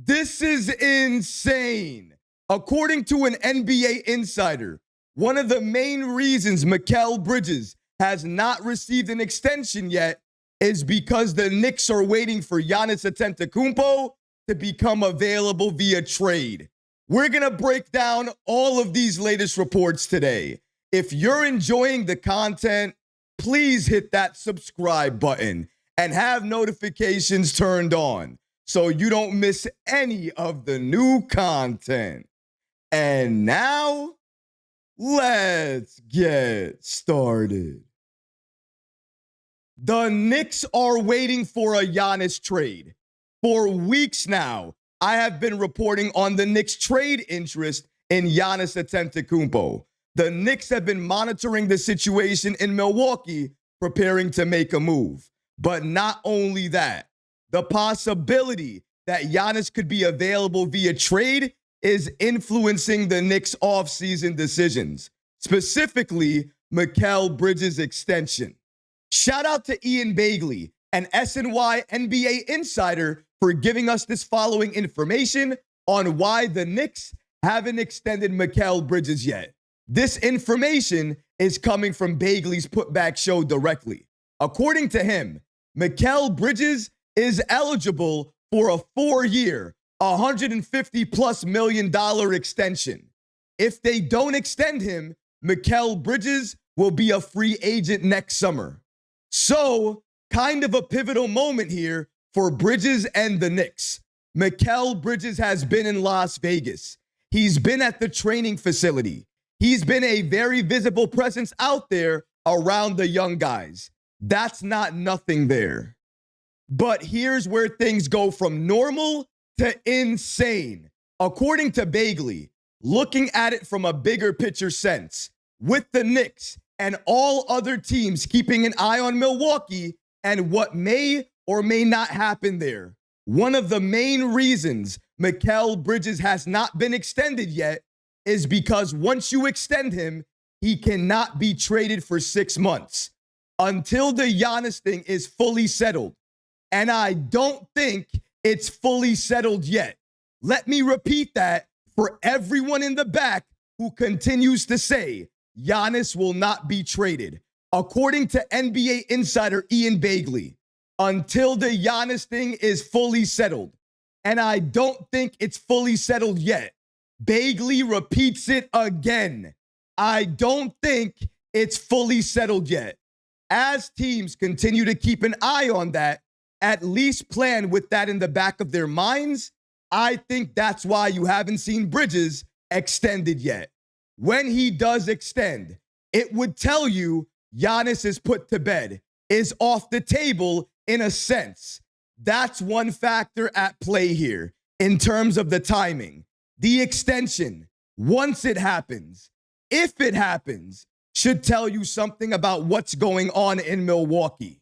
This is insane. According to an NBA insider, one of the main reasons Mikal Bridges has not received an extension yet is because the Knicks are waiting for Giannis Antetokounmpo to become available via trade. We're going to break down all of these latest reports today. If you're enjoying the content, please hit that subscribe button and have notifications turned on so you don't miss any of the new content. And now, let's get started. The Knicks are waiting for a Giannis trade. For weeks now, I have been reporting on the Knicks' trade interest in Giannis Antetokounmpo. The Knicks have been monitoring the situation in Milwaukee, preparing to make a move. But not only that, the possibility that Giannis could be available via trade is influencing the Knicks' offseason decisions, specifically Mikal Bridges' extension. Shout out to Ian Begley, an SNY NBA insider, for giving us this following information on why the Knicks haven't extended Mikal Bridges yet. This information is coming from Begley's Putback Show directly. According to him, Mikal Bridges is eligible for a 4-year, $150+ million extension. If they don't extend him, Mikal Bridges will be a free agent next summer. So, kind of a pivotal moment here for Bridges and the Knicks. Mikal Bridges has been in Las Vegas. He's been at the training facility. He's been a very visible presence out there around the young guys. That's not nothing there. But here's where things go from normal to insane. According to Begley, looking at it from a bigger picture sense, with the Knicks and all other teams keeping an eye on Milwaukee and what may or may not happen there, one of the main reasons Mikal Bridges has not been extended yet is because once you extend him, he cannot be traded for 6 months until the Giannis thing is fully settled. And I don't think it's fully settled yet. Let me repeat that for everyone in the back who continues to say Giannis will not be traded. According to NBA insider Ian Begley, until the Giannis thing is fully settled, and I don't think it's fully settled yet. Begley repeats it again. I don't think it's fully settled yet. As teams continue to keep an eye on that, at least plan with that in the back of their minds, I think that's why you haven't seen Bridges extended yet. When he does extend, it would tell you Giannis is put to bed, is off the table in a sense. That's one factor at play here in terms of the timing. The extension, once it happens, if it happens, should tell you something about what's going on in Milwaukee.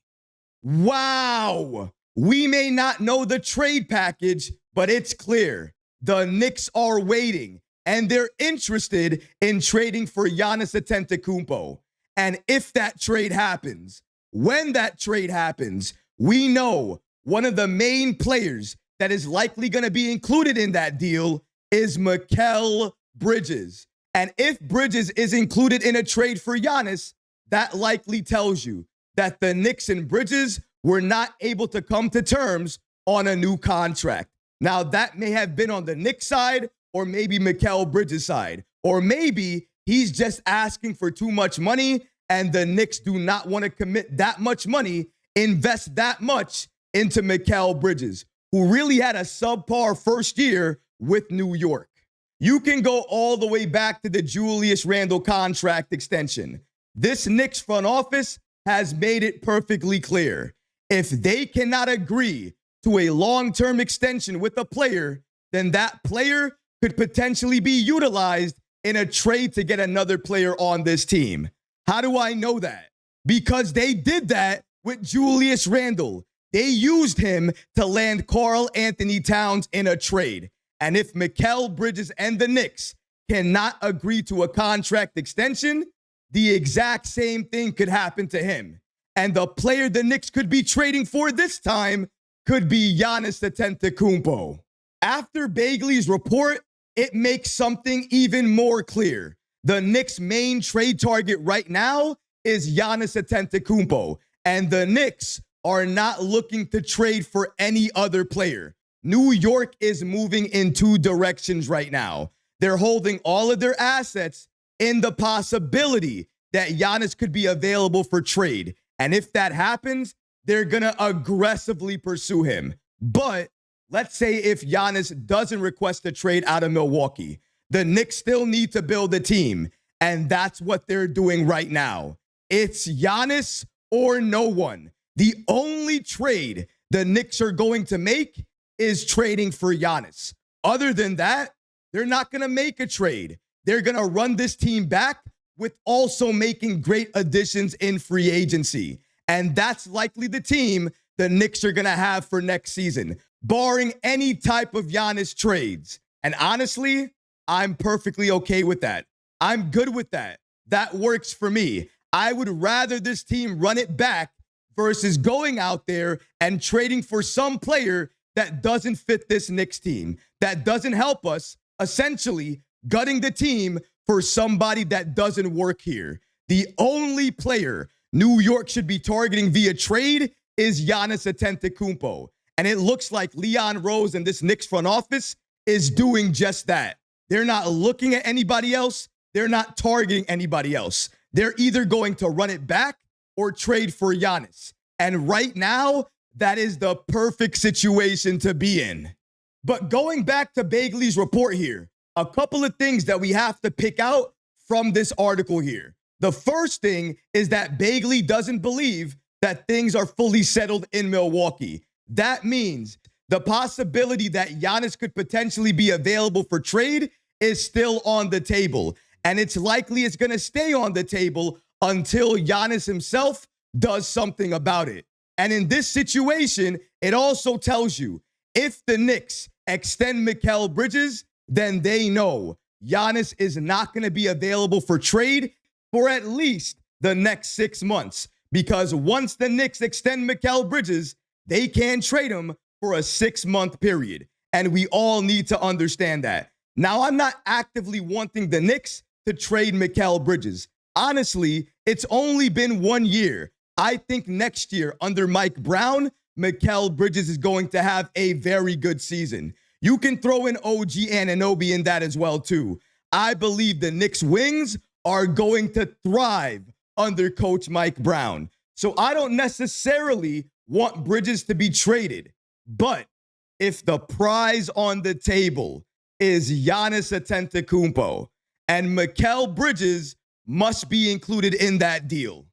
Wow! We may not know the trade package, but it's clear. The Knicks are waiting, and they're interested in trading for Giannis Antetokounmpo. And if that trade happens, when that trade happens, we know one of the main players that is likely going to be included in that deal is Mikal Bridges. And if Bridges is included in a trade for Giannis, that likely tells you that the Knicks and Bridges were not able to come to terms on a new contract. Now, that may have been on the Knicks side or maybe Mikal Bridges' side. Or maybe he's just asking for too much money and the Knicks do not want to commit that much money, invest that much into Mikal Bridges, who really had a subpar first year with New York. You can go all the way back to the Julius Randle contract extension. This Knicks front office has made it perfectly clear. If they cannot agree to a long-term extension with a player, then that player could potentially be utilized in a trade to get another player on this team. How do I know that? Because they did that with Julius Randle. They used him to land Karl Anthony Towns in a trade. And if Mikal Bridges and the Knicks cannot agree to a contract extension, the exact same thing could happen to him. And the player the Knicks could be trading for this time could be Giannis Antetokounmpo. After Begley's report, it makes something even more clear. The Knicks' main trade target right now is Giannis Antetokounmpo, and the Knicks are not looking to trade for any other player. New York is moving in two directions right now. They're holding all of their assets in the possibility that Giannis could be available for trade. And if that happens, they're going to aggressively pursue him. But let's say if Giannis doesn't request a trade out of Milwaukee, the Knicks still need to build a team. And that's what they're doing right now. It's Giannis or no one. The only trade the Knicks are going to make is trading for Giannis. Other than that, they're not going to make a trade. They're going to run this team back with also making great additions in free agency. And that's likely the team the Knicks are going to have for next season, barring any type of Giannis trades. And honestly, I'm perfectly okay with that. I'm good with that. That works for me. I would rather this team run it back versus going out there and trading for some player that doesn't fit this Knicks team, that doesn't help us, essentially gutting the team for somebody that doesn't work here. The only player New York should be targeting via trade is Giannis Antetokounmpo. And it looks like Leon Rose and this Knicks front office is doing just that. They're not looking at anybody else. They're not targeting anybody else. They're either going to run it back or trade for Giannis. And right now, that is the perfect situation to be in. But going back to Begley's report here, a couple of things that we have to pick out from this article here. The first thing is that Begley doesn't believe that things are fully settled in Milwaukee. That means the possibility that Giannis could potentially be available for trade is still on the table. And it's likely it's going to stay on the table until Giannis himself does something about it. And in this situation, it also tells you if the Knicks extend Mikal Bridges, then they know Giannis is not going to be available for trade for at least the next 6 months. Because once the Knicks extend Mikal Bridges, they can trade him for a 6-month period. And we all need to understand that. Now, I'm not actively wanting the Knicks to trade Mikal Bridges. Honestly, it's only been 1 year. I think next year, under Mike Brown, Mikal Bridges is going to have a very good season. You can throw in OG Anunoby in that as well, too. I believe the Knicks wings are going to thrive under Coach Mike Brown. So I don't necessarily want Bridges to be traded. But if the prize on the table is Giannis Antetokounmpo, and Mikal Bridges must be included in that deal.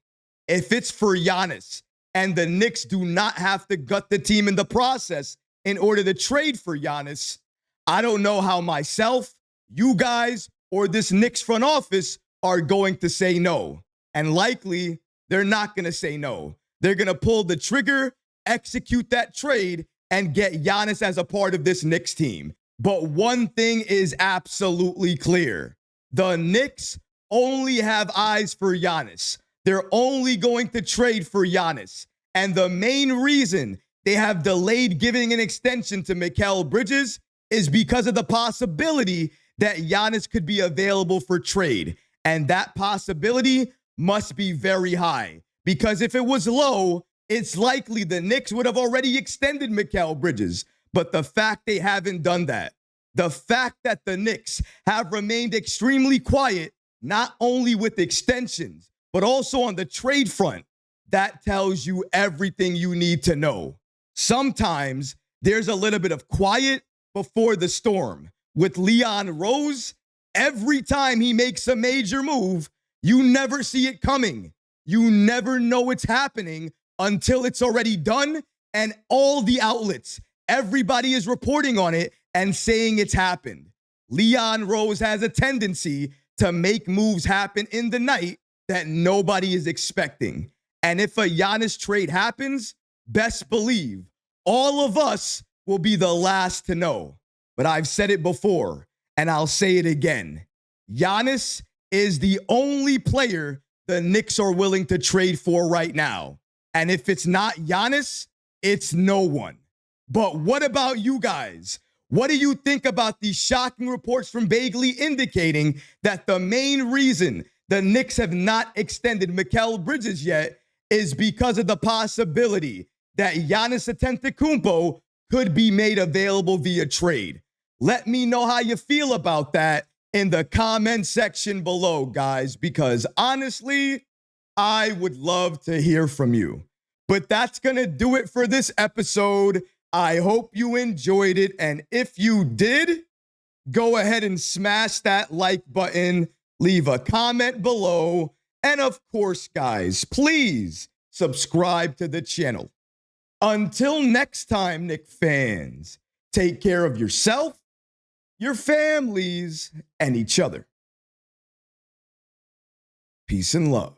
If it's for Giannis and the Knicks do not have to gut the team in the process in order to trade for Giannis, I don't know how myself, you guys, or this Knicks front office are going to say no. And likely, they're not going to say no. They're going to pull the trigger, execute that trade, and get Giannis as a part of this Knicks team. But one thing is absolutely clear. The Knicks only have eyes for Giannis. They're only going to trade for Giannis. And the main reason they have delayed giving an extension to Mikal Bridges is because of the possibility that Giannis could be available for trade. And that possibility must be very high. Because if it was low, it's likely the Knicks would have already extended Mikal Bridges. But the fact they haven't done that, the fact that the Knicks have remained extremely quiet, not only with extensions, but also on the trade front, that tells you everything you need to know. Sometimes there's a little bit of quiet before the storm. With Leon Rose, every time he makes a major move, you never see it coming. You never know it's happening until it's already done, and all the outlets, everybody is reporting on it and saying it's happened. Leon Rose has a tendency to make moves happen in the night that nobody is expecting. And if a Giannis trade happens, best believe all of us will be the last to know. But I've said it before, and I'll say it again. Giannis is the only player the Knicks are willing to trade for right now. And if it's not Giannis, it's no one. But what about you guys? What do you think about these shocking reports from Begley indicating that the main reason the Knicks have not extended Mikal Bridges yet is because of the possibility that Giannis Antetokounmpo could be made available via trade? Let me know how you feel about that in the comment section below, guys, because honestly, I would love to hear from you. But that's going to do it for this episode. I hope you enjoyed it. And if you did, go ahead and smash that like button, leave a comment below. And of course, guys, please subscribe to the channel. Until next time, Knicks fans, take care of yourself, your families, and each other. Peace and love.